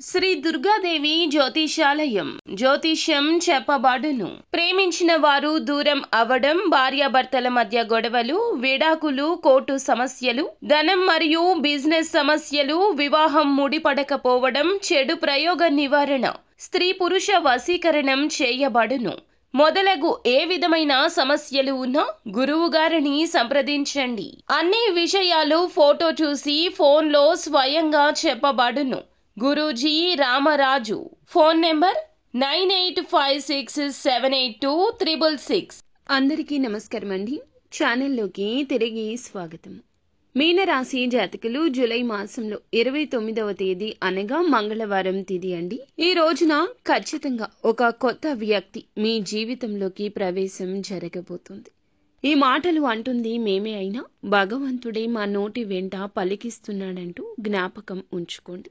శ్రీ దుర్గాదేవి జ్యోతిషాలయం జ్యోతిష్యం చెప్పబడును. ప్రేమించిన వారు దూరం అవడం, భార్యాభర్తల మధ్య గొడవలు, విడాకులు, కోర్టు సమస్యలు, ధనం మరియు బిజినెస్ సమస్యలు, వివాహం ముడిపడకపోవడం, చెడు ప్రయోగ నివారణ, స్త్రీ పురుష వశీకరణం చేయబడును. మొదలగు ఏ విధమైన సమస్యలు ఉన్నా గురువు గారిని సంప్రదించండి. అన్ని విషయాలు ఫోటో చూసి ఫోన్లో స్వయంగా చెప్పబడును. గురూజీ రామరాజు. Phone number 9856782666. అందరికీ నమస్కారం అండి. ఛానల్లోకి తిరిగి స్వాగతం. మీనరాశి జాతకులు జూలై మాసంలో 29వ తేదీ అనగా మంగళవారం తిథి అండి. ఈ రోజున ఖచ్చితంగా ఒక కొత్త వ్యక్తి మీ జీవితంలోకి ప్రవేశం జరగబోతుంది. ఈ మాటలు అంటుంది మేమే అయినా భగవంతుడే మా నోటి వెంట పలికిస్తున్నాడంటూ జ్ఞాపకం ఉంచుకోండి.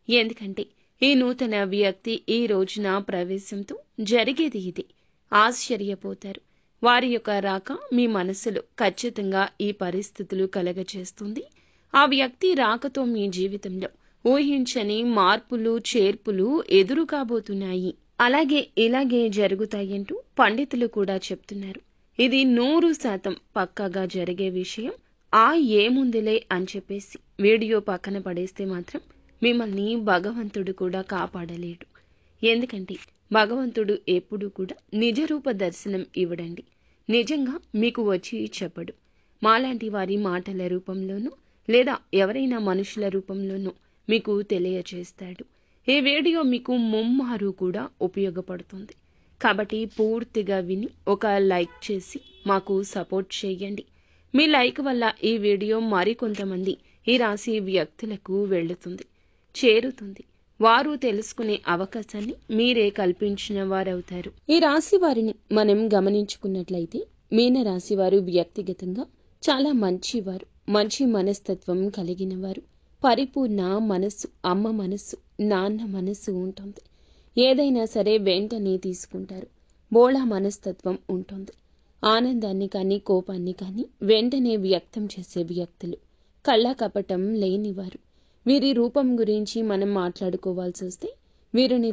ఎందుకంటే ఈ నూతన వ్యక్తి ఈ రోజున ప్రవేశంతో జరిగేది ఇది. ఆశ్చర్యపోతారు. వారి యొక్క రాక మీ మనసులో ఖచ్చితంగా ఈ పరిస్థితులు కలగచేస్తుంది. ఆ వ్యక్తి రాకతో మీ జీవితంలో ఊహించని మార్పులు చేర్పులు ఎదురు కాబోతున్నాయి. ఇలాగే జరుగుతాయంటూ పండితులు కూడా చెప్తున్నారు. ఇది 100% పక్కాగా జరిగే విషయం. ఏముందిలే అని చెప్పేసి వీడియో పక్కన పడేస్తే మాత్రం మిమ్మల్ని భగవంతుడు కూడా కాపాడలేడు. ఎందుకంటే భగవంతుడు ఎప్పుడూ కూడా నిజరూప దర్శనం ఇవ్వడండి. నిజంగా మీకు వచ్చి చెప్పడు. మాలాంటి వారి మాటల రూపంలోనూ లేదా ఎవరైనా మనుషుల రూపంలోనూ మీకు తెలియచేస్తాడు. ఈ వీడియో మీకు ముమ్మారు కూడా ఉపయోగపడుతుంది. కాబట్టి పూర్తిగా విని ఒక లైక్ చేసి మాకు సపోర్ట్ చేయండి. మీ లైక్ వల్ల ఈ వీడియో మరికొంతమంది ఈ రాశి వ్యక్తులకు వెళ్తుంది, చేరుతుంది. వారు తెలుసుకునే అవకాశాన్ని మీరే కల్పించిన వారవుతారు. ఈ రాశి వారిని మనం గమనించుకున్నట్లయితే మీనరాశి వారు వ్యక్తిగతంగా చాలా మంచివారు, మంచి మనస్తత్వం కలిగిన వారు. పరిపూర్ణ మనస్సు, అమ్మ మనస్సు, నాన్న మనస్సు ఉంటుంది. ఏదైనా సరే వెంటనే తీసుకుంటారు. బోళా మనస్తత్వం ఉంటుంది. ఆనందాన్ని కానీ కోపాన్ని కానీ వెంటనే వ్యక్తం చేసే వ్యక్తులు. కళ్ళ కపటం లేనివారు. వీరి రూపం గురించి మనం మాట్లాడుకోవాల్సి వస్తే వీరిని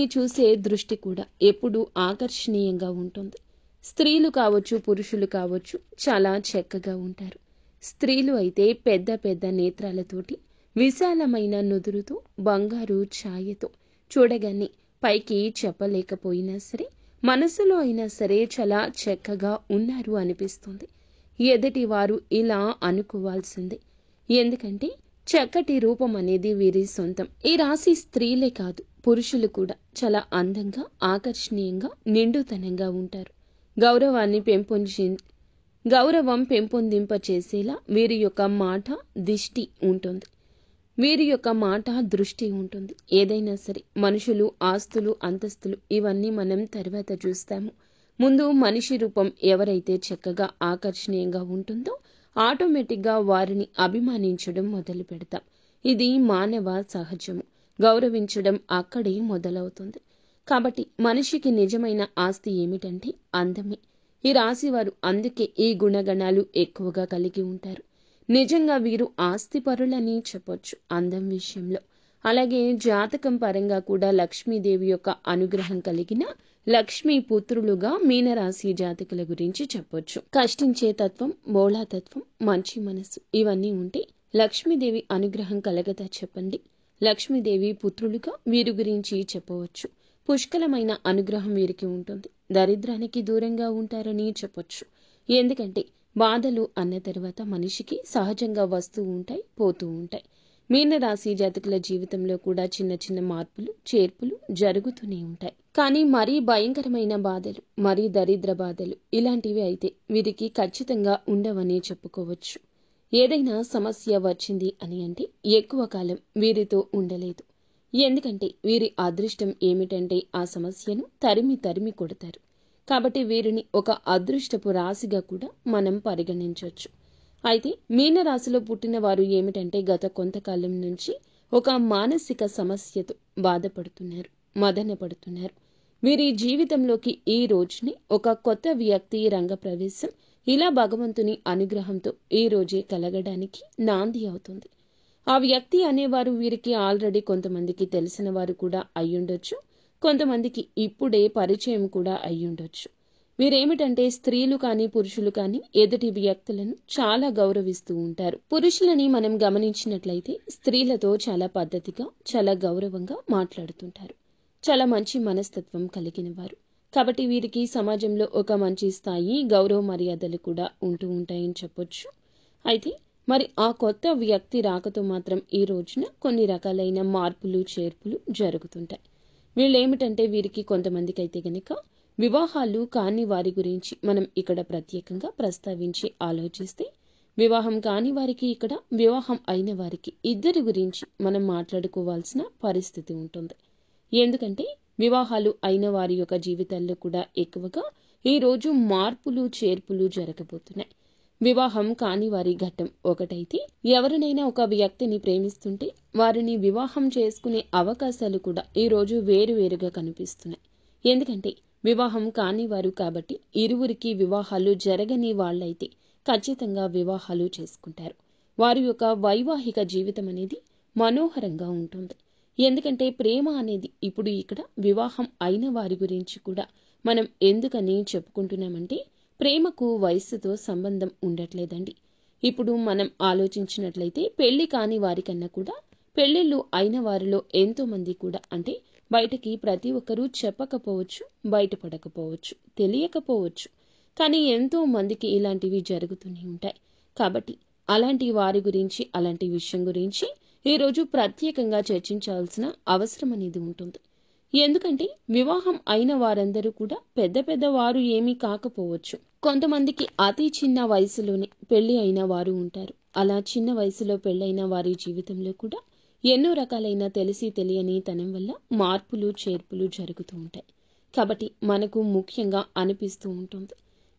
చూసే దృష్టి కూడా ఎప్పుడూ ఆకర్షణీయంగా ఉంటుంది. స్త్రీలు కావచ్చు, పురుషులు కావచ్చు, చాలా చక్కగా ఉంటారు. స్త్రీలు అయితే పెద్ద పెద్ద నేత్రాలతోటి, విశాలమైన నుదురుతో, బంగారు ఛాయతో చూడగానే పైకి చెప్పలేకపోయినా సరే మనసులో అయినా సరే చాలా చక్కగా ఉన్నారు అనిపిస్తుంది. ఎదుటి వారు ఇలా అనుకోవాల్సిందే. ఎందుకంటే చక్కటి రూపం అనేది వీరి సొంతం. ఈ రాశి స్త్రీలే కాదు, పురుషులు కూడా చాలా అందంగా, ఆకర్షణీయంగా, నిండుతనంగా ఉంటారు. గౌరవం పెంపొందింప చేసేలా వీరి యొక్క మాట దృష్టి ఉంటుంది. ఏదైనా సరే మనుషులు, ఆస్తులు, అంతస్తులు ఇవన్నీ మనం తర్వాత చూస్తాము. ముందు మనిషి రూపం ఎవరైతే చక్కగా ఆకర్షణీయంగా ఉంటుందో ఆటోమేటిక్గా వారిని అభిమానించడం మొదలు పెడతాం. ఇది మానవ సహజము. గౌరవించడం అక్కడే మొదలవుతుంది. కాబట్టి మనిషికి నిజమైన ఆస్తి ఏమిటంటే అందమే. ఈ రాశివారు అందుకే ఈ గుణగణాలు ఎక్కువగా కలిగి ఉంటారు. నిజంగా వీరు ఆస్తిపరులని చెప్పొచ్చు అందం విషయంలో. అలాగే జాతకం పరంగా కూడా లక్ష్మీదేవి యొక్క అనుగ్రహం కలిగిన లక్ష్మీ పుత్రులుగా మీనరాశి జాతకుల గురించి చెప్పొచ్చు. కష్టించే తత్వం, బోళాతత్వం, మంచి మనసు ఇవన్నీ ఉంటే లక్ష్మీదేవి అనుగ్రహం కలగదా చెప్పండి. లక్ష్మీదేవి పుత్రులుగా వీరి గురించి చెప్పవచ్చు. పుష్కలమైన అనుగ్రహం వీరికి ఉంటుంది. దరిద్రానికి దూరంగా ఉంటారని చెప్పొచ్చు. ఎందుకంటే బాధలు అన్న తర్వాత మనిషికి సహజంగా వస్తూ ఉంటాయి, పోతూ ఉంటాయి. మీనరాశి జాతకుల జీవితంలో కూడా చిన్న చిన్న మార్పులు, చేర్పులు జరుగుతూనే ఉంటాయి. కానీ మరీ భయంకరమైన బాధలు, మరీ దరిద్ర బాధలు ఇలాంటివి అయితే వీరికి ఖచ్చితంగా ఉండవని చెప్పుకోవచ్చు. ఏదైనా సమస్య వచ్చింది అని అంటే ఎక్కువ కాలం వీరితో ఉండలేదు. ఎందుకంటే వీరి అదృష్టం ఏమిటంటే ఆ సమస్యను తరిమి కొడతారు. కాబట్టి వీరిని ఒక అదృష్టపు రాశిగా కూడా మనం పరిగణించవచ్చు. అయితే మీనరాశిలో పుట్టిన వారు ఏమిటంటే గత కొంతకాలం నుంచి ఒక మానసిక సమస్యతో బాధపడుతున్నారు, మదన పడుతున్నారు. వీరి జీవితంలోకి ఈ రోజుని ఒక కొత్త వ్యక్తి రంగప్రవేశం ఇలా భగవంతుని అనుగ్రహంతో ఈ రోజే కలగడానికి నాంది అవుతుంది. ఆ వ్యక్తి అనేవారు వీరికి ఆల్రెడీ కొంతమందికి తెలిసిన వారు కూడా అయ్యుండొచ్చు, కొంతమందికి ఇప్పుడే పరిచయం కూడా అయ్యుండొచ్చు. వీరేమిటంటే స్త్రీలు కానీ పురుషులు కానీ ఎదుటి వ్యక్తులను చాలా గౌరవిస్తూ ఉంటారు. పురుషులని మనం గమనించినట్లయితే స్త్రీలతో చాలా పద్ధతిగా, చాలా గౌరవంగా మాట్లాడుతుంటారు. చాలా మంచి మనస్తత్వం కలిగిన వారు. కాబట్టి వీరికి సమాజంలో ఒక మంచి స్థాయి, గౌరవ మర్యాదలు కూడా ఉంటూ ఉంటాయని చెప్పొచ్చు. అయితే మరి ఆ కొత్త వ్యక్తి రాకతో మాత్రం ఈ రోజున కొన్ని రకాలైన మార్పులు, చేర్పులు జరుగుతుంటాయి. వీళ్ళేమిటంటే వీరికి కొంతమందికి అయితే గనక వివాహాలు కాని వారి గురించి మనం ఇక్కడ ప్రత్యేకంగా ప్రస్తావించి ఆలోచిస్తే, వివాహం కాని వారికి ఇక్కడ, వివాహం అయిన వారికి ఇద్దరి గురించి మనం మాట్లాడుకోవాల్సిన పరిస్థితి ఉంటుంది. ఎందుకంటే వివాహాలు అయిన వారి యొక్క జీవితాల్లో కూడా ఎక్కువగా ఈరోజు మార్పులు, చేర్పులు జరగబోతున్నాయి. వివాహం కాని వారి ఘట్టం ఒకటైతే, ఎవరినైనా ఒక వ్యక్తిని ప్రేమిస్తుంటే వారిని వివాహం చేసుకునే అవకాశాలు కూడా ఈరోజు వేరువేరుగా కనిపిస్తున్నాయి. ఎందుకంటే వివాహం కాని వారు కాబట్టి ఇరువురికి వివాహాలు జరగని వాళ్ళైతే ఖచ్చితంగా వివాహాలు చేసుకుంటారు. వారి యొక్క వైవాహిక జీవితం అనేది మనోహరంగా ఉంటుంది. ఎందుకంటే ప్రేమ అనేది ఇప్పుడు ఇక్కడ వివాహం అయిన వారి గురించి కూడా మనం ఎందుకని చెప్పుకుంటున్నామంటే, ప్రేమకు వయస్సుతో సంబంధం ఉండట్లేదండి. ఇప్పుడు మనం ఆలోచించినట్లయితే పెళ్లి కాని వారికన్నా కూడా పెళ్లిళ్ళు అయిన వారిలో ఎంతో మంది కూడా, అంటే బయటకి ప్రతి ఒక్కరూ చెప్పకపోవచ్చు, బయటపడకపోవచ్చు, తెలియకపోవచ్చు, కానీ ఎంతో మందికి ఇలాంటివి జరుగుతూనే ఉంటాయి. కాబట్టి అలాంటి వారి గురించి, అలాంటి విషయం గురించి ఈరోజు ప్రత్యేకంగా చర్చించాల్సిన అవసరం అనేది ఉంటుంది. ఎందుకంటే వివాహం అయిన వారందరూ కూడా పెద్ద పెద్ద వారు ఏమీ కాకపోవచ్చు. కొంతమందికి అతి చిన్న వయసులోనే పెళ్లి అయిన వారు ఉంటారు. అలా చిన్న వయసులో పెళ్లైన వారి జీవితంలో కూడా ఎన్నో రకాలైన తెలిసి తెలియని తనం వల్ల మార్పులు, చేర్పులు జరుగుతూ ఉంటాయి. కాబట్టి మనకు ముఖ్యంగా అనిపిస్తూ ఉంటుంది.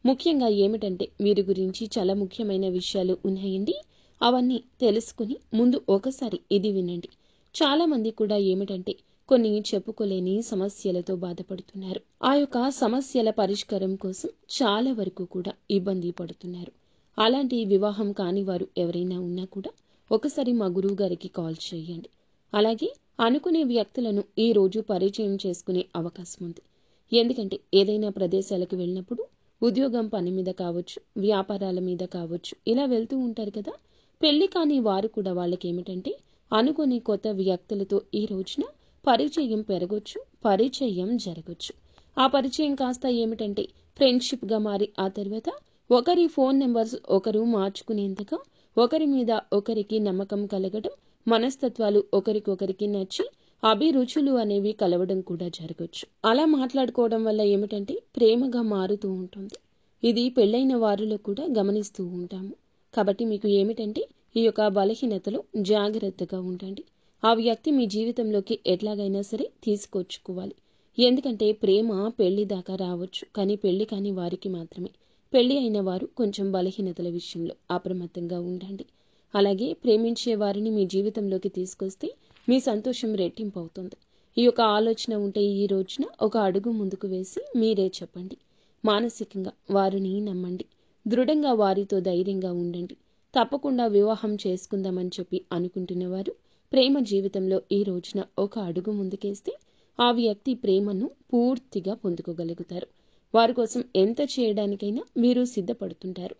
ముఖ్యంగా ఏమిటంటే వీరి గురించి చాలా ముఖ్యమైన విషయాలు ఉన్నాయండి. అవన్నీ తెలుసుకుని ముందు ఒకసారి ఇది వినండి. చాలా మంది కూడా ఏమిటంటే కొన్ని చెప్పుకోలేని సమస్యలతో బాధపడుతున్నారు. ఆ యొక్క సమస్యల పరిష్కారం కోసం చాలా వరకు కూడా ఇబ్బంది పడుతున్నారు. అలాంటి వివాహం కాని వారు ఎవరైనా ఉన్నా కూడా ఒకసారి మా గురువు గారికి కాల్ చేయండి. అలాగే అనుకునే వ్యక్తులను ఈ రోజు పరిచయం చేసుకునే అవకాశం ఉంది. ఎందుకంటే ఏదైనా ప్రదేశాలకు వెళ్ళినప్పుడు ఉద్యోగం పని మీద కావచ్చు, వ్యాపారాల మీద కావచ్చు, ఇలా వెళ్తూ ఉంటారు కదా. పెళ్లి కాని వారు కూడా వాళ్ళకి ఏమిటంటే అనుకునే కొత్త వ్యక్తులతో ఈ రోజున పరిచయం పెరగొచ్చు, పరిచయం జరగొచ్చు. ఆ పరిచయం కాస్త ఏమిటంటే ఫ్రెండ్షిప్గా మారి ఆ తర్వాత ఒకరి ఫోన్ నెంబర్స్ ఒకరు మార్చుకునేంతగా ఒకరి మీద ఒకరికి నమ్మకం కలగడం, మనస్తత్వాలు ఒకరికొకరికి నచ్చి అభిరుచులు అనేవి కలవడం కూడా జరగొచ్చు. అలా మాట్లాడుకోవడం వల్ల ఏమిటంటే ప్రేమగా మారుతూ ఉంటుంది. ఇది పెళ్ళైన వారిలో కూడా గమనిస్తూ ఉంటాము. కాబట్టి మీకు ఏమిటంటే ఈ యొక్క బలహీనతలో జాగ్రత్తగా ఉండండి. ఆ వ్యక్తి మీ జీవితంలోకి ఎట్లాగైనా సరే తీసుకొచ్చుకోవాలి. ఎందుకంటే ప్రేమ పెళ్లి దాకా రావచ్చు, కానీ పెళ్లి కాని వారికి మాత్రమే. పెళ్లి అయిన వారు కొంచెం బలహీనతల విషయంలో అప్రమత్తంగా ఉండండి. అలాగే ప్రేమించే వారిని మీ జీవితంలోకి తీసుకొస్తే మీ సంతోషం రెట్టింపు అవుతుంది. ఈ యొక్క ఆలోచన ఉంటే ఈ రోజున ఒక అడుగు ముందుకు వేసి మీరే చెప్పండి. మానసికంగా వారిని నమ్మండి. దృఢంగా వారితో ధైర్యంగా ఉండండి. తప్పకుండా వివాహం చేసుకుందామని చెప్పి అనుకుంటున్న వారు ప్రేమ జీవితంలో ఈ రోజున ఒక అడుగు ముందుకేస్తే ఆ వ్యక్తి ప్రేమను పూర్తిగా పొందుకోగలుగుతారు. వారి కోసం ఎంత చేయడానికైనా మీరు సిద్ధపడుతుంటారు.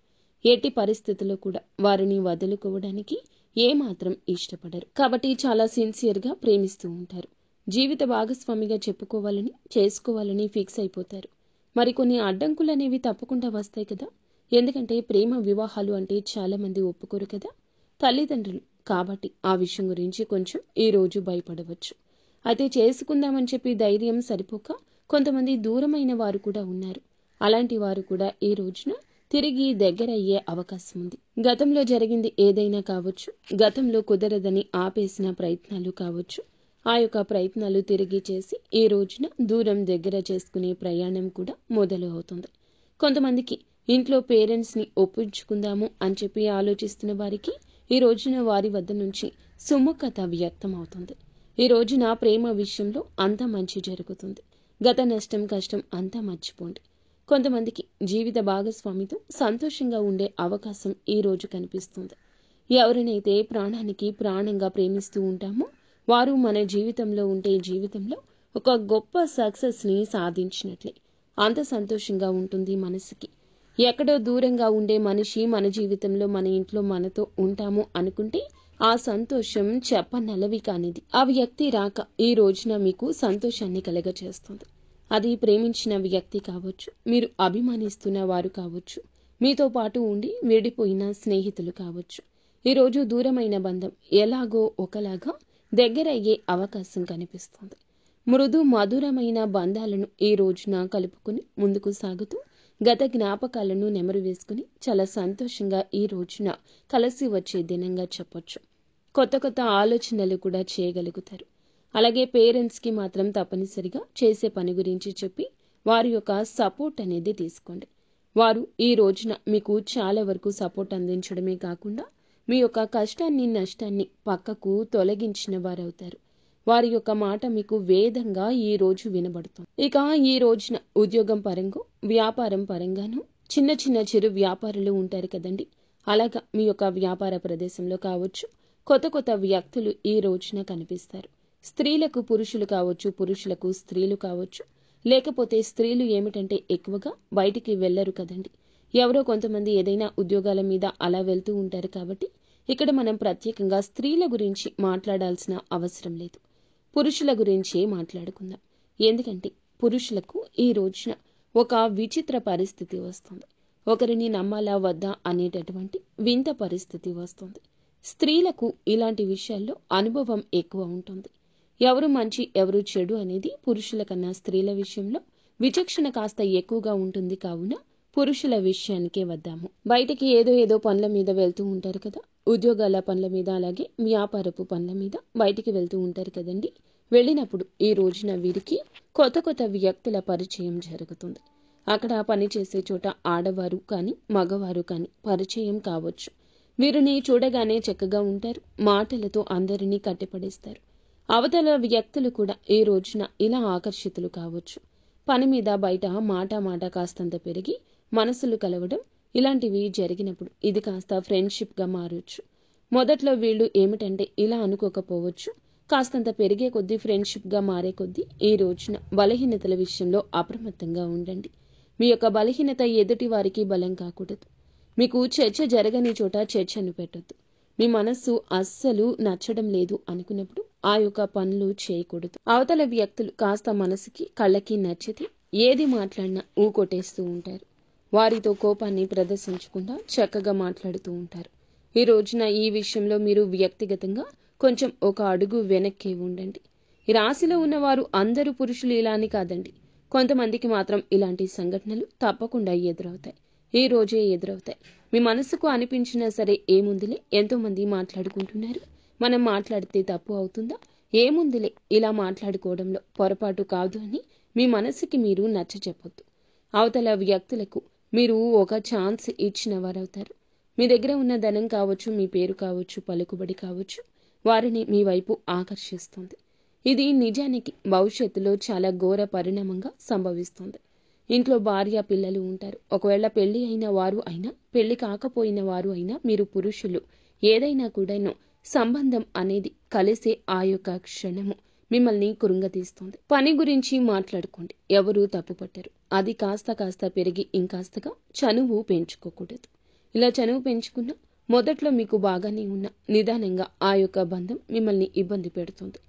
ఎట్టి పరిస్థితుల్లో కూడా వారిని వదులుకోవడానికి ఏమాత్రం ఇష్టపడరు. కాబట్టి చాలా సిన్సియర్గా ప్రేమిస్తూ ఉంటారు. జీవిత భాగస్వామిగా చెప్పుకోవాలని, చేసుకోవాలని ఫిక్స్ అయిపోతారు. మరికొన్ని అడ్డంకులు అనేవి తప్పకుండా వస్తాయి కదా. ఎందుకంటే ప్రేమ వివాహాలు అంటే చాలా మంది ఒప్పుకోరు కదా, తల్లిదండ్రులు. కాబట్టి ఆ విషయం గురించి కొంచెం ఈ రోజు భయపడవచ్చు. అయితే చేసుకుందామని చెప్పి ధైర్యం సరిపోక కొంతమంది దూరమైన వారు కూడా ఉన్నారు. అలాంటి వారు కూడా ఈ రోజున తిరిగి దగ్గరయ్యే అవకాశం ఉంది. గతంలో జరిగింది ఏదైనా కావచ్చు, గతంలో కుదరదని ఆపేసిన ప్రయత్నాలు కావచ్చు, ఆ యొక్క ప్రయత్నాలు తిరిగి చేసి ఈ రోజున దూరం దగ్గర చేసుకునే ప్రయాణం కూడా మొదలు అవుతుంది. కొంతమందికి ఇంట్లో పేరెంట్స్ని ఒప్పించుకుందాము అని చెప్పి ఆలోచిస్తున్న వారికి ఈ రోజున వారి వద్ద నుంచి సుముఖత వ్యక్తం అవుతుంది. ఈ రోజున ప్రేమ విషయంలో అంతా మంచి జరుగుతుంది. గత నష్టం, కష్టం అంతా మర్చిపోండి. కొంతమందికి జీవిత భాగస్వామితో సంతోషంగా ఉండే అవకాశం ఈ రోజు కనిపిస్తుంది. ఎవరినైతే ప్రాణానికి ప్రాణంగా ప్రేమిస్తూ ఉంటామో వారు మన జీవితంలో ఉంటే జీవితంలో ఒక గొప్ప సక్సెస్ని సాధించినట్లే. అంత సంతోషంగా ఉంటుంది మనసుకి. ఎక్కడో దూరంగా ఉండే మనిషి మన జీవితంలో మన ఇంట్లో మనతో ఉంటాము అనుకుంటే ఆ సంతోషం చెప్పనలవి కానిది. ఆ వ్యక్తి రాక ఈ రోజున మీకు సంతోషాన్ని కలగచేస్తుంది. అది ప్రేమించిన వ్యక్తి కావచ్చు, మీరు అభిమానిస్తున్న వారు కావచ్చు, మీతో పాటు ఉండి విడిపోయిన స్నేహితులు కావచ్చు. ఈరోజు దూరమైన బంధం ఎలాగో ఒకలాగా దగ్గరయ్యే అవకాశం కనిపిస్తుంది. మృదు మధురమైన బంధాలను ఈ రోజున కలుపుకుని ముందుకు సాగుతూ గత జ్ఞాపకాలను నెమరు వేసుకుని చాలా సంతోషంగా ఈ రోజున కలిసి వచ్చే దినంగా చెప్పొచ్చు. కొత్త కొత్త ఆలోచనలు కూడా చేయగలుగుతారు. అలాగే పేరెంట్స్కి మాత్రం తప్పనిసరిగా చేసే పని గురించి చెప్పి వారి యొక్క సపోర్ట్ అనేది తీసుకోండి. వారు ఈ రోజున మీకు చాలా వరకు సపోర్ట్ అందించడమే కాకుండా మీ యొక్క కష్టాన్ని నష్టాన్ని పక్కకు తొలగించిన వారవుతారు. వారి యొక్క మాట మీకు వేదంగా ఈ రోజు వినబడుతుంది. ఇక ఈ రోజున ఉద్యోగం పరంగా వ్యాపారం పరంగాను చిన్న చిన్న చిరు వ్యాపారులు ఉంటారు కదండి. అలాగా మీ యొక్క వ్యాపార ప్రదేశంలో కావచ్చు కొత్త కొత్త వ్యక్తులు ఈ రోజున కనిపిస్తారు. స్త్రీలకు పురుషులు కావచ్చు, పురుషులకు స్త్రీలు కావచ్చు. లేకపోతే స్త్రీలు ఏమిటంటే ఎక్కువగా బయటికి వెళ్లరు కదండి. ఎవరో కొంతమంది ఏదైనా ఉద్యోగాల మీద అలా వెళ్తూ ఉంటారు కాబట్టి ఇక్కడ మనం ప్రత్యేకంగా స్త్రీల గురించి మాట్లాడాల్సిన అవసరం లేదు. పురుషుల గురించే మాట్లాడుకుందాం. ఎందుకంటే పురుషులకు ఈ రోజున ఒక విచిత్ర పరిస్థితి వస్తుంది. ఒకరిని నమ్మాలా వద్దా అనేటటువంటి వింత పరిస్థితి వస్తుంది. స్త్రీలకు ఇలాంటి విషయాల్లో అనుభవం ఎక్కువ ఉంటుంది. ఎవరు మంచి ఎవరు చెడు అనేది పురుషుల కన్నా స్త్రీల విషయంలో విచక్షణ కాస్త ఎక్కువగా ఉంటుంది. కావున పురుషుల విషయానికే వద్దాము. బయటికి ఏదో పనుల మీద వెళ్తూ ఉంటారు కదా, ఉద్యోగాల పనుల మీద అలాగే వ్యాపారపు పనుల మీద బయటికి వెళ్తూ ఉంటారు కదండి. వెళ్ళినప్పుడు ఈ రోజున వీరికి కొత్త కొత్త వ్యక్తుల పరిచయం జరుగుతుంది. అక్కడ పనిచేసే చోట ఆడవారు కానీ మగవారు కానీ పరిచయం కావచ్చు. వీరిని చూడగానే చక్కగా ఉంటారు. మాటలతో అందరినీ కట్టిపడేస్తారు. అవతల వ్యక్తులు కూడా ఈ రోజున ఇలా ఆకర్షితులు కావచ్చు. పని మీద బయట మాట కాస్తంత పెరిగి మనసులు కలవడం ఇలాంటివి జరిగినప్పుడు ఇది కాస్త ఫ్రెండ్షిప్గా మారొచ్చు. మొదట్లో వీళ్ళు ఏమిటంటే ఇలా అనుకోకపోవచ్చు. కాస్తంత పెరిగే కొద్దీ ఫ్రెండ్షిప్గా మారే కొద్దీ ఈ రోజున బలహీనతల విషయంలో అప్రమత్తంగా ఉండండి. మీ యొక్క బలహీనత ఎదుటి వారికి బలం కాకూడదు. మీకు చర్చ జరగని చోట చర్చను పెట్టొద్దు. మీ మనస్సు అస్సలు నచ్చడం లేదు అనుకున్నప్పుడు ఆ యొక్క పనులు చేయకూడదు. అవతల వ్యక్తులు కాస్త మనసుకి కళ్ళకి నచ్చితే ఏది మాట్లాడినా ఊకొట్టేస్తూ ఉంటారు. వారితో కోపాన్ని ప్రదర్శించకుండా చక్కగా మాట్లాడుతూ ఉంటారు. ఈ రోజున ఈ విషయంలో మీరు వ్యక్తిగతంగా కొంచెం ఒక అడుగు వెనక్కి ఉండండి. ఈ రాశిలో ఉన్నవారు అందరూ పురుషులు ఇలా అని కాదండి. కొంతమందికి మాత్రం ఇలాంటి సంఘటనలు తప్పకుండా ఎదురవుతాయి. ఈ రోజే ఎదురవుతాయి. మీ మనసుకు అనిపించినా సరే ఏముందిలే, ఎంతో మంది మాట్లాడుకుంటున్నారు, మనం మాట్లాడితే తప్పు అవుతుందా, ఏముందిలే ఇలా మాట్లాడుకోవడంలో పొరపాటు కాదు అని మీ మనసుకి మీరు నచ్చ చెప్పొద్దు. అవతల వ్యక్తులకు మీరు ఒక ఛాన్స్ ఇచ్చిన వారవుతారు. మీ దగ్గర ఉన్న ధనం కావచ్చు, మీ పేరు కావచ్చు, పలుకుబడి కావచ్చు, వారిని మీ వైపు ఆకర్షిస్తుంది. ఇది నిజానికి భవిష్యత్తులో చాలా ఘోర పరిణామంగా సంభవిస్తుంది. ఇంట్లో భార్య పిల్లలు ఉంటారు. ఒకవేళ పెళ్లి అయిన వారు అయినా పెళ్లి కాకపోయిన వారు అయినా మీరు పురుషులు ఏదైనా కూడాను సంబంధం అనేది కలిసే ఆ యొక్క క్షణము మిమ్మల్ని కృంగతీస్తుంది. పని గురించి మాట్లాడుకోండి, ఎవరూ తప్పు పట్టరు. అది కాస్త పెరిగి ఇంకాస్తగా చనువు పెంచుకోకూడదు. ఇలా చనువు పెంచుకున్నా మొదట్లో మీకు బాగానే ఉన్న నిదానంగా ఆ యొక్క బంధం మిమ్మల్ని ఇబ్బంది పెడుతుంది.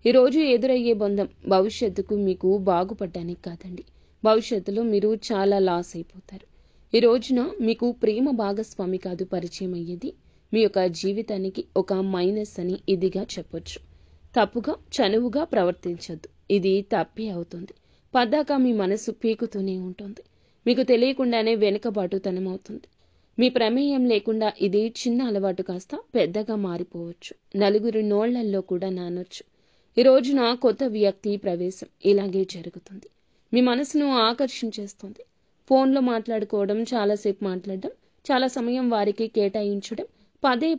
ఈరోజు ఎదురయ్యే బంధం భవిష్యత్తుకు మీకు బాగుపడడానికి కాదండి. భవిష్యత్తులో మీరు చాలా లాస్ అయిపోతారు. ఈ రోజున మీకు ప్రేమ భాగస్వామి కాదు పరిచయం అయ్యేది, మీ యొక్క జీవితానికి ఒక మైనస్ అని ఇదిగా చెప్పొచ్చు. తప్పుగా చనువుగా ప్రవర్తించొద్దు. ఇది తప్పే అవుతుంది. పద్దాక మీ మనసు పీకుతూనే ఉంటుంది. మీకు తెలియకుండానే వెనుకబాటుతనం అవుతుంది. మీ ప్రమేయం లేకుండా ఇది చిన్న అలవాటు కాస్త పెద్దగా మారిపోవచ్చు. నలుగురి నోళ్లల్లో కూడా నానొచ్చు. ఈ రోజున కొత్త వ్యక్తి ప్రవేశం ఇలాగే జరుగుతుంది. మీ మనసును ఆకర్షించేస్తుంది. ఫోన్లో మాట్లాడుకోవడం, చాలాసేపు మాట్లాడడం, చాలా సమయం వారికి కేటాయించడం, పదే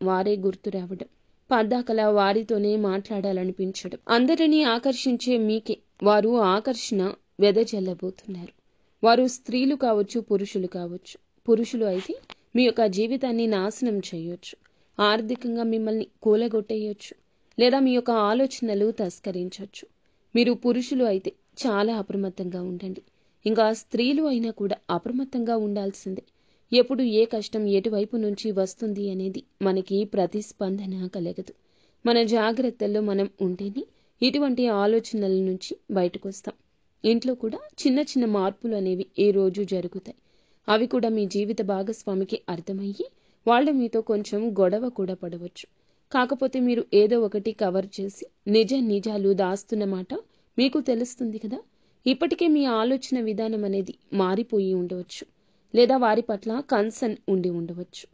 వారే గుర్తు రావడం, పద్దాకలా వారితోనే మాట్లాడాలనిపించడం, అందరినీ ఆకర్షించే మీకే వారు ఆకర్షణ వెదజల్లబోతున్నారు. వారు స్త్రీలు కావచ్చు, పురుషులు కావచ్చు. పురుషులు అయితే మీ యొక్క జీవితాన్ని నాశనం చేయొచ్చు. ఆర్థికంగా మిమ్మల్ని కూలగొట్టేయొచ్చు, లేదా మీ యొక్క ఆలోచనలు తస్కరించవచ్చు. మీరు పురుషులు అయితే చాలా అప్రమత్తంగా ఉండండి. ఇంకా స్త్రీలు అయినా కూడా అప్రమత్తంగా ఉండాల్సిందే. ఎప్పుడు ఏ కష్టం ఎటువైపు నుంచి వస్తుంది అనేది మనకి ప్రతిస్పందన కలగదు. మన జాగ్రత్తల్లో మనం ఉంటేనే ఇటువంటి ఆలోచనల నుంచి బయటకు వస్తాం. ఇంట్లో కూడా చిన్న చిన్న మార్పులు అనేవి ఏ రోజు జరుగుతాయి. అవి కూడా మీ జీవిత భాగస్వామికి అర్థమయ్యి వాళ్ళు మీతో కొంచెం గొడవ కూడా పడవచ్చు. కాకపోతే మీరు ఏదో ఒకటి కవర్ చేసి నిజాలు దాస్తున్నమాట మీకు తెలుస్తుంది కదా. ఇప్పటికే మీ ఆలోచన విధానం అనేది మారిపోయి ఉండవచ్చు, లేదా వారి పట్ల కన్సర్న్ ఉండి ఉండవచ్చు.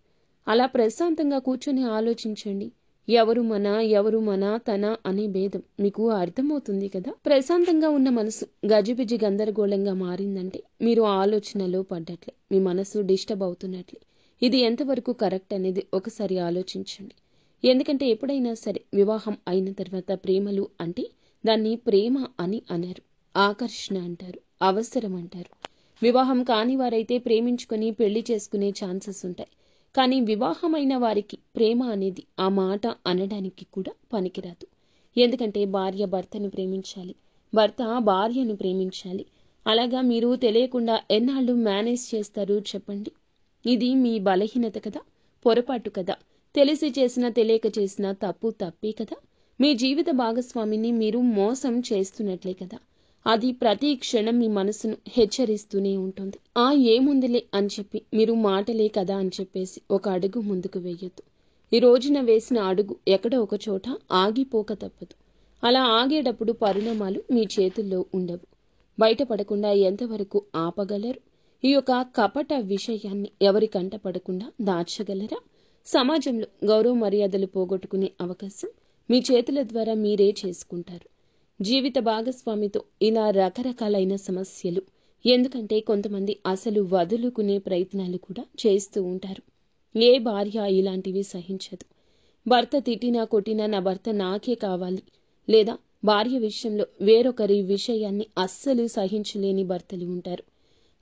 అలా ప్రశాంతంగా కూర్చొని ఆలోచించండి. ఎవరు మన తన అనే భేదం మీకు అర్థమవుతుంది కదా. ప్రశాంతంగా ఉన్న మనసు గజిబిజి గందరగోళంగా మారిందంటే మీరు ఆలోచనలో పడ్డట్లే, మీ మనసు డిస్టర్బ్ అవుతున్నట్లే. ఇది ఎంతవరకు కరెక్ట్ అనేది ఒకసారి ఆలోచించండి. ఎందుకంటే ఎప్పుడైనా సరే వివాహం అయిన తర్వాత ప్రేమలు అంటే దాన్ని ప్రేమ అని అనరు, ఆకర్షణ అంటారు, అవసరం అంటారు. వివాహం కాని వారైతే ప్రేమించుకొని పెళ్లి చేసుకునే ఛాన్సెస్ ఉంటాయి. కానీ వివాహమైన వారికి ప్రేమ అనేది ఆ మాట అనడానికి కూడా పనికిరాదు. ఎందుకంటే భార్య భర్తను ప్రేమించాలి, భర్త భార్యను ప్రేమించాలి. అలాగా మీరు తెలియకుండా ఎన్నాళ్ళు మేనేజ్ చేస్తారు చెప్పండి. ఇది మీ బలహీనత కదా, పొరపాటు కదా. తెలిసి చేసినా తెలియక చేసినా తప్పే కదా. మీ జీవిత భాగస్వామిని మీరు మోసం చేస్తున్నట్లే కదా. అది ప్రతి క్షణం మీ మనసును హెచ్చరిస్తూనే ఉంటుంది. ఏముందిలే అని చెప్పి మీరు మాటలే కదా అని చెప్పేసి ఒక అడుగు ముందుకు వేయొద్దు. ఈ రోజున వేసిన అడుగు ఎక్కడో ఒక చోట ఆగిపోక తప్పదు. అలా ఆగేటప్పుడు పరిణామాలు మీ చేతుల్లో ఉండవు. బయటపడకుండా ఎంతవరకు ఆపగలరు? ఈ యొక్క కపట విషయాన్ని ఎవరి కంట పడకుండా దాచగలరా? సమాజంలో గౌరవ మర్యాదలు పోగొట్టుకునే అవకాశం మీ చేతుల ద్వారా మీరే చేసుకుంటారు. జీవిత భాగస్వామితో ఇలా రకరకాలైన సమస్యలు. ఎందుకంటే కొంతమంది అసలు వదులుకునే ప్రయత్నాలు కూడా చేస్తూ ఉంటారు. ఏ భార్య ఇలాంటివి సహించదు. భర్త తిట్టినా కొట్టినా నా భర్త నాకే కావాలి, లేదా భార్య విషయంలో వేరొకరి విషయాన్ని అస్సలు సహించలేని భర్తలు ఉంటారు.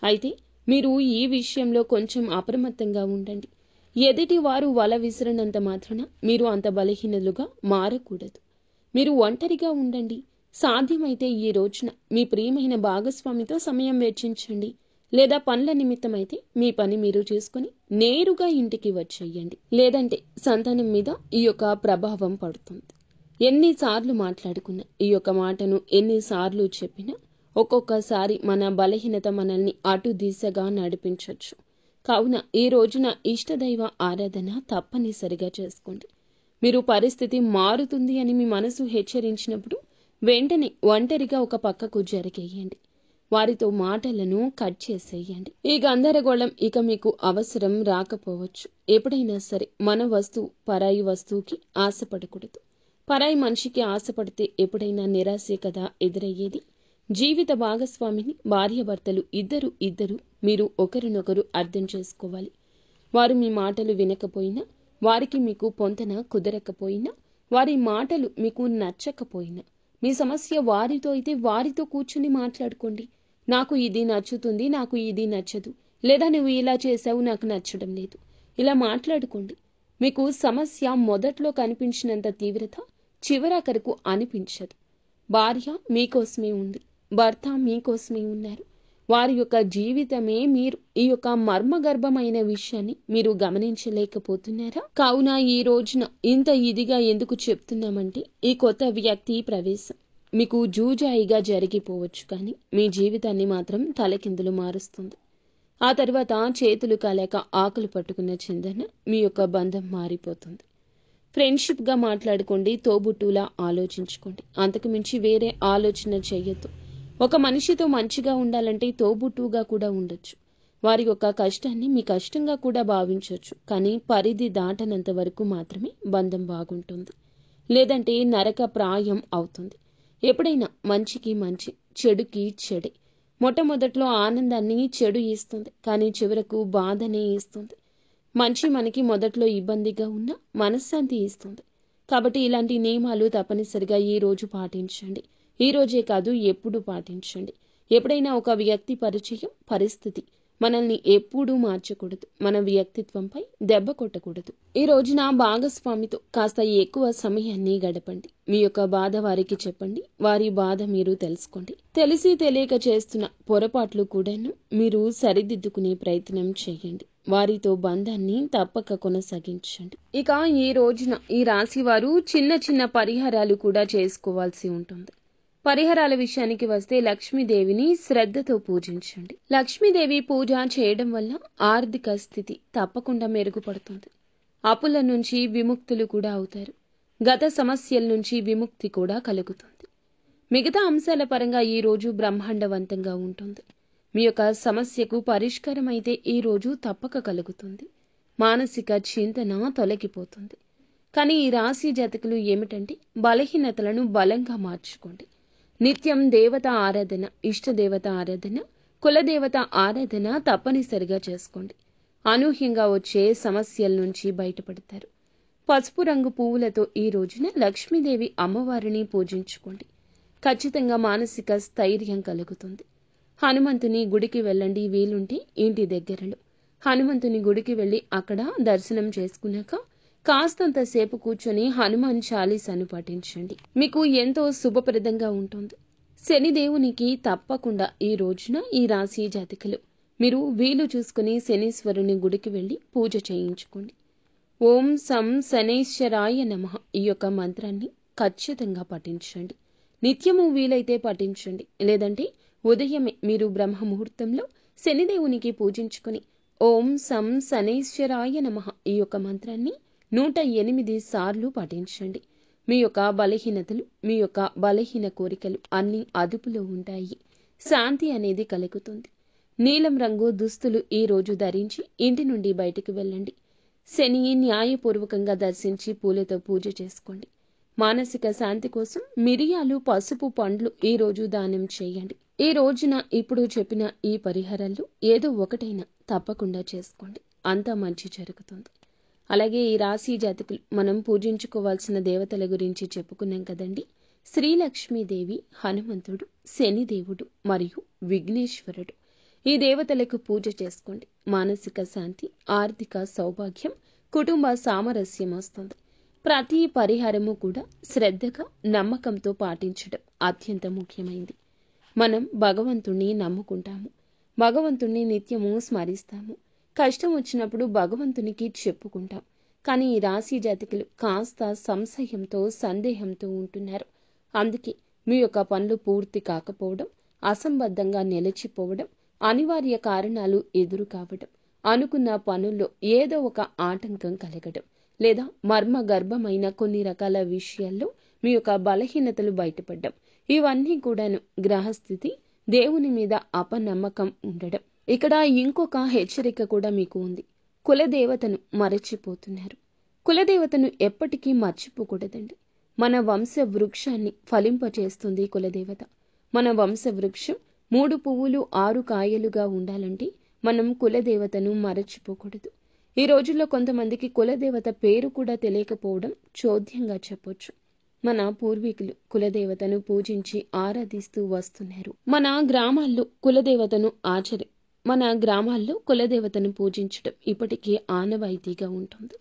అయితే మీరు ఈ విషయంలో కొంచెం అప్రమత్తంగా ఉండండి. ఎదుటి వారు వల విసిరినంత మాత్రాన మీరు అంత బలహీనులుగా మారకూడదు. మీరు ఒంటరిగా ఉండండి. సాధ్యమైతే ఈ రోజున మీ ప్రియమైన భాగస్వామితో సమయం వెచ్చించండి. లేదా పనుల నిమిత్తమైతే మీ పని మీరు చేసుకుని నేరుగా ఇంటికి వచ్చేయండి. లేదంటే సంతానం మీద ఈ యొక్క ప్రభావం పడుతుంది. ఎన్నిసార్లు మాట్లాడుకున్నా, ఈ యొక్క మాటను ఎన్నిసార్లు చెప్పినా ఒక్కొక్కసారి మన బలహీనత మనల్ని అటు దిశగా నడిపించవచ్చు. కావున ఈ రోజున ఇష్టదైవ ఆరాధన తప్పనిసరిగా చేసుకోండి. మీరు పరిస్థితి మారుతుంది అని మీ మనసు హెచ్చరించినప్పుడు వెంటనే ఒంటరిగా ఒక పక్కకు జరిగేయండి. వారితో మాటలను కట్ చేసేయండి. ఈ గందరగోళం ఇక మీకు అవసరం రాకపోవచ్చు. ఎప్పుడైనా సరే మన వస్తువు పరాయి వస్తువుకి ఆశపడకూడదు. పరాయి మనిషికి ఆశపడితే ఎప్పుడైనా నిరాశే కదా ఎదురయ్యేది. జీవిత భాగస్వామిని భార్యాభర్తలు ఇద్దరు మీరు ఒకరినొకరు అర్థం చేసుకోవాలి. వారు మీ మాటలు వినకపోయినా, వారికి మీకు పొంతన కుదరకపోయినా, వారి మాటలు మీకు నచ్చకపోయినా, మీ సమస్య వారితో అయితే వారితో కూర్చుని మాట్లాడుకోండి. నాకు ఇది నచ్చుతుంది, నాకు ఇది నచ్చదు, లేదా నువ్వు ఇలా చేసావు, నాకు నచ్చడం లేదు. ఇలా మాట్లాడుకోండి. మీకు సమస్య మొదట్లో కనిపించినంత తీవ్రత చివరాఖరకు అనిపించదు. భార్య మీకోసమే ఉంది, భర్త మీకోసమే ఉన్నారు. వారి యొక్క జీవితమే మీరు. ఈ యొక్క మర్మగర్భమైన విషయాన్ని మీరు గమనించలేకపోతున్నారా? కావున ఈ రోజున ఇంత ఇదిగా ఎందుకు చెప్తున్నామంటే, ఈ కొత్త వ్యక్తి ప్రవేశం మీకు జూజాయిగా జరిగిపోవచ్చు, కానీ మీ జీవితాన్ని మాత్రం తలకిందులు మారుస్తుంది. ఆ తర్వాత చేతులు కాలేక ఆకులు పట్టుకున్న చిందన మీ యొక్క బంధం మారిపోతుంది. ఫ్రెండ్షిప్గా మాట్లాడుకోండి, తోబుట్టులా ఆలోచించుకోండి. అంతకు మించి వేరే ఆలోచన చెయ్యొద్దు. ఒక మనిషితో మంచిగా ఉండాలంటే తోబుట్టుగా కూడా ఉండొచ్చు. వారి యొక్క కష్టాన్ని మీ కష్టంగా కూడా భావించవచ్చు. కానీ పరిధి దాటనంత వరకు మాత్రమే బంధం బాగుంటుంది. లేదంటే నరక ప్రాయం అవుతుంది. ఎప్పుడైనా మంచికి మంచి, చెడుకి చెడే. మొట్టమొదట్లో ఆనందాన్ని చెడు ఇస్తుంది, కానీ చివరకు బాధనే ఇస్తుంది. మంచి మనకి మొదట్లో ఇబ్బందిగా ఉన్న మనశ్శాంతి ఇస్తుంది. కాబట్టి ఇలాంటి నియమాలు తప్పనిసరిగా ఈ రోజు పాటించండి. ఈ రోజే కాదు, ఎప్పుడు పాటించండి. ఎప్పుడైనా ఒక వ్యక్తి పరిచయం, పరిస్థితి మనల్ని ఎప్పుడూ మార్చకూడదు. మన వ్యక్తిత్వంపై దెబ్బ కొట్టకూడదు. ఈ రోజున భాగస్వామితో కాస్త ఎక్కువ సమయాన్ని గడపండి. మీ యొక్క బాధ వారికి చెప్పండి. వారి బాధ మీరు తెలుసుకోండి. తెలిసి తెలియక చేస్తున్న పొరపాట్లు కూడాను మీరు సరిదిద్దుకునే ప్రయత్నం చేయండి. వారితో బంధాన్ని తప్పక కొనసాగించండి. ఇక ఈ రోజున ఈ రాశి వారు చిన్న చిన్న పరిహారాలు కూడా చేసుకోవాల్సి ఉంటుంది. పరిహారాల విషయానికి వస్తే లక్ష్మీదేవిని శ్రద్ధతో పూజించండి. లక్ష్మీదేవి పూజ చేయడం వల్ల ఆర్థిక స్థితి తప్పకుండా మెరుగుపడుతుంది. అప్పుల నుంచి విముక్తులు కూడా అవుతారు. గత సమస్యల నుంచి విముక్తి కూడా కలుగుతుంది. మిగతా అంశాల పరంగా ఈ రోజు బ్రహ్మాండవంతంగా ఉంటుంది. మీ యొక్క సమస్యకు పరిష్కారం అయితే ఈ రోజు తప్పక కలుగుతుంది. మానసిక చింతన తొలగిపోతుంది. కానీ ఈ రాశి జాతకులు ఏమిటంటే బలహీనతలను బలంగా మార్చుకోండి. నిత్యం దేవత ఆరాధన, ఇష్టదేవత ఆరాధన, కులదేవత ఆరాధన తప్పనిసరిగా చేసుకోండి. అనూహ్యంగా వచ్చే సమస్యల నుంచి బయటపడతారు. పసుపు రంగు పువ్వులతో ఈ రోజున లక్ష్మీదేవి అమ్మవారిని పూజించుకోండి. ఖచ్చితంగా మానసిక స్థైర్యం కలుగుతుంది. హనుమంతుని గుడికి వెళ్ళండి. వీలుంటే ఇంటి దగ్గరలో హనుమంతుని గుడికి వెళ్ళి అక్కడ దర్శనం చేసుకున్నాక కాస్తంత సేపు కూర్చొని హనుమాన్ చాలీసాను పఠించండి. మీకు ఎంతో శుభప్రదంగా ఉంటుంది. శనిదేవునికి తప్పకుండా ఈ రోజున ఈ రాశి జాతకులు మీరు వీలు చూసుకుని శనీశ్వరుని గుడికి వెళ్ళి పూజ చేయించుకోండి. ఓం సం శనైశ్వరాయ నమః ఈ యొక్క మంత్రాన్ని ఖచ్చితంగా పఠించండి. నిత్యము వీలైతే పఠించండి. లేదంటే ఉదయమే మీరు బ్రహ్మ ముహూర్తంలో శనిదేవునికి పూజించుకుని ఓం సం శనైశ్వరాయ నమః ఈ యొక్క మంత్రాన్ని 108 సార్లు పఠించండి. మీ యొక్క బలహీనతలు, మీ యొక్క బలహీన కోరికలు అన్నీ అదుపులో ఉంటాయి. శాంతి అనేది కలుగుతుంది. నీలం రంగు దుస్తులు ఈ రోజు ధరించి ఇంటి నుండి బయటికి వెళ్ళండి. శని న్యాయపూర్వకంగా దర్శించి పూలతో పూజ చేసుకోండి. మానసిక శాంతి కోసం మిరియాలు, పసుపు, పండ్లు ఈ రోజు దానం చేయండి. ఈ రోజున ఇప్పుడు చెప్పిన ఈ పరిహారాలు ఏదో ఒకటైనా తప్పకుండా చేసుకోండి. అంతా మంచి జరుగుతుంది. అలాగే ఈ రాశి జాతకులు మనం పూజించుకోవాల్సిన దేవతల గురించి చెప్పుకున్నాం కదండి. శ్రీలక్ష్మీదేవి, హనుమంతుడు, శనిదేవుడు మరియు విఘ్నేశ్వరుడు ఈ దేవతలకు పూజ చేసుకోండి. మానసిక శాంతి, ఆర్థిక సౌభాగ్యం, కుటుంబ సామరస్యం వస్తుంది. ప్రతి పరిహారము కూడా శ్రద్ధగా, నమ్మకంతో పాటించడం అత్యంత ముఖ్యమైంది. మనం భగవంతుణ్ణి నమ్ముకుంటాము. భగవంతుణ్ణి నిత్యము స్మరిస్తాము. కష్టం వచ్చినప్పుడు భగవంతునికి చెప్పుకుంటాం. కానీ ఈ రాశి జాతకులు కాస్త సంశయంతో, సందేహంతో ఉంటున్నారు. అందుకే మీ యొక్క పనులు పూర్తి కాకపోవడం, అసంబద్ధంగా నిలిచిపోవడం, అనివార్య కారణాలు ఎదురు కావడం, అనుకున్న పనుల్లో ఏదో ఒక ఆటంకం కలగడం, లేదా మర్మ గర్భమైన కొన్ని రకాల విషయాల్లో మీ యొక్క బలహీనతలు బయటపడడం, ఇవన్నీ కూడాను గ్రహస్థితి, దేవుని మీద అపనమ్మకం ఉండడం. ఇక్కడ ఇంకొక హెచ్చరిక కూడా మీకు ఉంది. కులదేవతను మరచిపోతున్నారు. కులదేవతను ఎప్పటికీ మర్చిపోకూడదండి. మన వంశ వృక్షాన్ని ఫలింపచేస్తుంది కులదేవత. మన వంశ వృక్షం 3 పువ్వులు 6 కాయలుగా ఉండాలంటే మనం కులదేవతను మరచిపోకూడదు. ఈ రోజుల్లో కొంతమందికి కులదేవత పేరు కూడా తెలియకపోవడం చోద్యంగా చెప్పొచ్చు. మన పూర్వీకులు కులదేవతను పూజించి ఆరాధిస్తూ వస్తున్నారు. మన గ్రామాల్లో కులదేవతను పూజించడం ఇప్పటికీ ఆనవాయితీగా ఉంటుంది.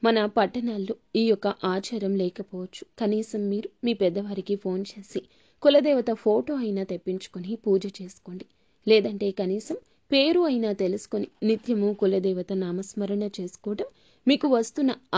మన పట్టణాల్లో ఈ యొక్క ఆచారం లేకపోవచ్చు. కనీసం మీరు మీ పెద్దవారికి ఫోన్ చేసి కులదేవత ఫోటో అయినా తెప్పించుకొని పూజ చేసుకోండి. లేదంటే కనీసం పేరు అయినా తెలుసుకొని నిత్యము కులదేవత నామస్మరణ చేసుకోవడం మీకు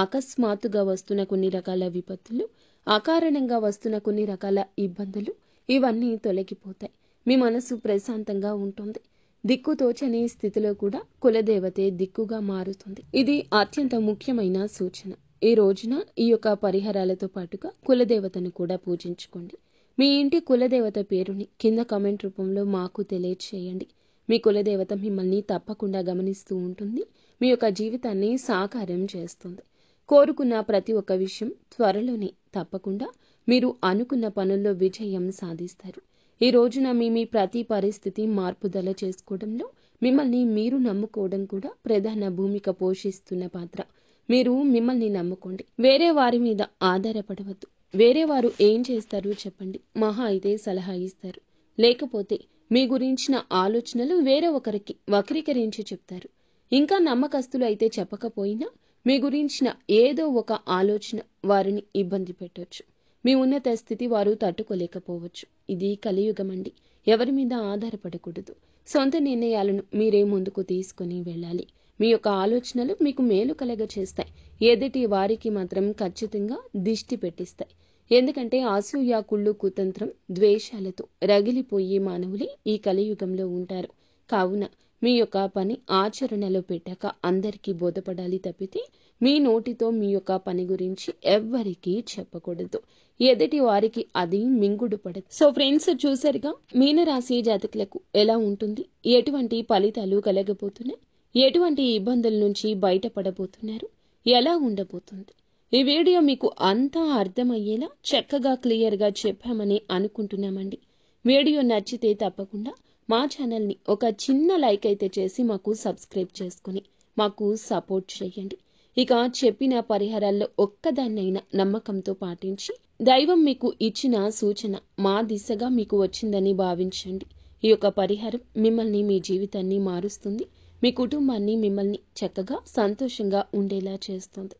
అకస్మాత్తుగా వస్తున్న కొన్ని రకాల విపత్తులు, అకారణంగా వస్తున్న కొన్ని రకాల ఇబ్బందులు ఇవన్నీ తొలగిపోతాయి. మీ మనసు ప్రశాంతంగా ఉంటుంది. దిక్కుతోచని స్థితిలో కూడా కులదేవతే దిక్కుగా మారుతుంది. ఇది అత్యంత ముఖ్యమైన సూచన. ఈ రోజున ఈ యొక్క పరిహారాలతో పాటుగా కులదేవతను కూడా పూజించుకోండి. మీ ఇంటి కులదేవత పేరుని కింద కామెంట్ రూపంలో మాకు తెలియచేయండి. మీ కులదేవత మిమ్మల్ని తప్పకుండా గమనిస్తూ ఉంటుంది. మీ యొక్క జీవితాన్ని సాకారం చేస్తుంది. కోరుకున్న ప్రతి ఒక్క విషయం త్వరలోనే తప్పకుండా మీరు అనుకున్న పనుల్లో విజయం సాధిస్తారు. ఈ రోజున మీ ప్రతి పరిస్థితి మార్పుదల చేసుకోవడంలో మిమ్మల్ని మీరు నమ్ముకోవడం కూడా ప్రధాన భూమిక పోషిస్తున్న పాత్ర. మీరు మిమ్మల్ని నమ్ముకోండి. వేరే వారి మీద ఆధారపడవద్దు. వేరే వారు ఏం చేస్తారు చెప్పండి. మహా అయితే సలహా ఇస్తారు. లేకపోతే మీ గురించిన ఆలోచనలు వేరే ఒకరికి వక్రీకరించి చెప్తారు. ఇంకా నమ్మకస్తులు అయితే చెప్పకపోయినా మీ గురించిన ఏదో ఒక ఆలోచన వారిని ఇబ్బంది పెట్టొచ్చు. మీ ఉన్నత స్థితి వారు తట్టుకోలేకపోవచ్చు. ఇది కలియుగమండి. ఎవరి మీద ఆధారపడకూడదు. సొంత నిర్ణయాలను మీరే ముందుకు తీసుకుని వెళ్ళాలి. మీ యొక్క ఆలోచనలు మీకు మేలు కలగ చేస్తాయి. ఎదుటి వారికి మాత్రం ఖచ్చితంగా దిష్టి పెట్టిస్తాయి. ఎందుకంటే అసూయ, కుళ్ళు, కుతంత్రం, ద్వేషాలతో రగిలిపోయే మానవులే ఈ కలియుగంలో ఉంటారు. కావున మీ యొక్క పని ఆచరణలో పెట్టాక అందరికీ బోధపడాలి తప్పితే మీ నోటితో మీ యొక్క పని గురించి ఎవ్వరికీ చెప్పకూడదు. ఎదుటి వారికి అది మింగుడు పడదు. సో ఫ్రెండ్స్, చూసారుగా మీనరాశి జాతకులకు ఎలా ఉంటుంది, ఎటువంటి ఫలితాలు కలగబోతున్నాయి, ఎటువంటి ఇబ్బందుల నుంచి బయటపడబోతున్నారు, ఎలా ఉండబోతుంది. ఈ వీడియో మీకు అంతా అర్థమయ్యేలా చక్కగా క్లియర్గా చెప్పామని అనుకుంటున్నామండి. వీడియో నచ్చితే తప్పకుండా మా ఛానల్ని ఒక చిన్న లైక్ అయితే చేసి మాకు సబ్స్క్రైబ్ చేసుకుని మాకు సపోర్ట్ చేయండి. ఇక చెప్పిన పరిహారాల్లో ఒక్కదాన్నైనా నమ్మకంతో పాటించి దైవం మీకు ఇచ్చిన సూచన మా దిశగా మీకు వచ్చిందని భావించండి. ఈ యొక్క పరిహారం మిమ్మల్ని, మీ జీవితాన్ని మారుస్తుంది. మీ కుటుంబాన్ని, మిమ్మల్ని చక్కగా సంతోషంగా ఉండేలా చేస్తుంది.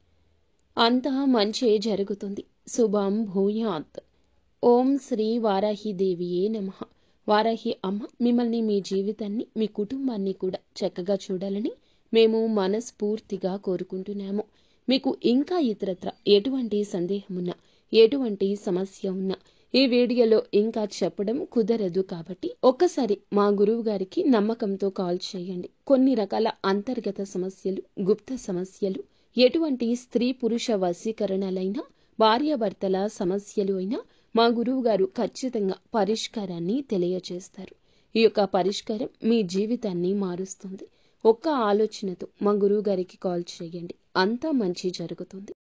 అంతా మంచే జరుగుతుంది. శుభం భూయాత్. ఓం శ్రీ వారాహిదేవియే నమః. వారాహి అమ్మ మిమ్మల్ని, మీ జీవితాన్ని, మీ కుటుంబాన్ని కూడా చక్కగా చూడాలని మేము మనస్ఫూర్తిగా కోరుకుంటున్నాము. మీకు ఇంకా ఇతరత్ర ఎటువంటి సందేహమున్నా, ఎటువంటి సమస్య ఉన్నా ఈ వీడియోలో ఇంకా చెప్పడం కుదరదు. కాబట్టి ఒక్కసారి మా గురువు గారికి నమ్మకంతో కాల్ చేయండి. కొన్ని రకాల అంతర్గత సమస్యలు, గుప్త సమస్యలు, ఎటువంటి స్త్రీ పురుష వశీకరణలైనా, భార్యాభర్తల సమస్యలు అయినా మా గురువు గారు ఖచ్చితంగా పరిష్కారాన్ని తెలియచేస్తారు. ఈ యొక్క పరిష్కారం మీ జీవితాన్ని మారుస్తుంది. ఒక్క ఆలోచనతో మా గురువు గారికి కాల్ చేయండి. అంతా మంచి జరుగుతుంది.